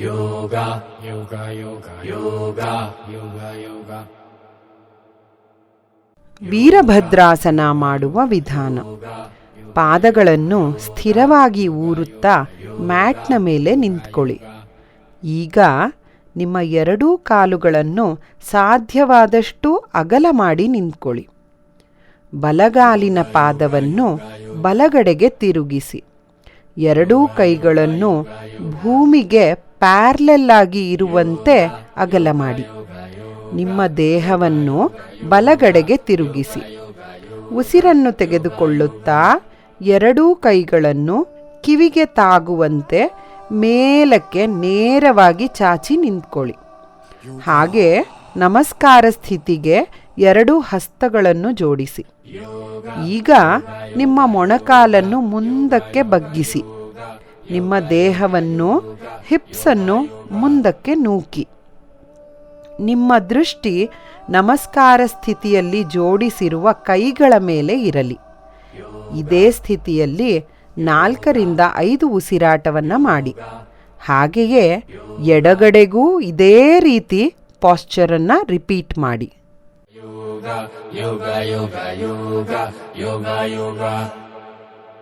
yoga, yoga, yoga, yoga, yoga, yoga. Virabhadrasana ಮಾಡುವ ವಿಧಾನ. ಪಾದಗಳನ್ನು ಸ್ಥಿರವಾಗಿ ಊರುತ್ತಾ ಮ್ಯಾಟ್ನ ಮೇಲೆ ನಿಂತ್ಕೊಳ್ಳಿ. ಈಗ ನಿಮ್ಮ ಎರಡೂ ಕಾಲುಗಳನ್ನು ಸಾಧ್ಯವಾದಷ್ಟು ಅಗಲ ಮಾಡಿ ನಿಂತ್ಕೊಳ್ಳಿ. ಬಲಗಾಲಿನ ಪಾದವನ್ನು ಬಲಗಡೆಗೆ ತಿರುಗಿಸಿ. ಎರಡೂ ಕೈಗಳನ್ನು ಭೂಮಿಗೆ ಪ್ಯಾರಲಲ್ ಆಗಿ ಇರುವಂತೆ ಅಗಲ ಮಾಡಿ. ನಿಮ್ಮ ದೇಹವನ್ನು ಬಲಗಡೆಗೆ ತಿರುಗಿಸಿ. ಉಸಿರನ್ನು ತೆಗೆದುಕೊಳ್ಳುತ್ತಾ ಎರಡೂ ಕೈಗಳನ್ನು ಕಿವಿಗೆ ತಾಗುವಂತೆ ಮೇಲಕ್ಕೆ ನೇರವಾಗಿ ಚಾಚಿ ನಿಂತ್ಕೊಳ್ಳಿ. ಹಾಗೆ ನಮಸ್ಕಾರ ಸ್ಥಿತಿಗೆ ಎರಡೂ ಹಸ್ತಗಳನ್ನು ಜೋಡಿಸಿ. ಈಗ ನಿಮ್ಮ ಮೊಣಕಾಲನ್ನು ಮುಂದಕ್ಕೆ ಬಗ್ಗಿಸಿ. ನಿಮ್ಮ ದೇಹವನ್ನು ಹಿಪ್ಸನ್ನು ಮುಂದಕ್ಕೆ ನೂಕಿ. ನಿಮ್ಮ ದೃಷ್ಟಿ ನಮಸ್ಕಾರ ಸ್ಥಿತಿಯಲ್ಲಿ ಜೋಡಿಸಿರುವ ಕೈಗಳ ಮೇಲೆ ಇರಲಿ. ಇದೇ ಸ್ಥಿತಿಯಲ್ಲಿ 4 ರಿಂದ 5 ಉಸಿರಾಟವನ್ನು ಮಾಡಿ. ಹಾಗೆಯೇ ಎಡಗಡೆಗೂ ಇದೇ ರೀತಿ ಪಾಶ್ಚರನ್ನು ರಿಪೀಟ್ ಮಾಡಿ. Yoga, yoga, yoga, yoga, yoga, yoga.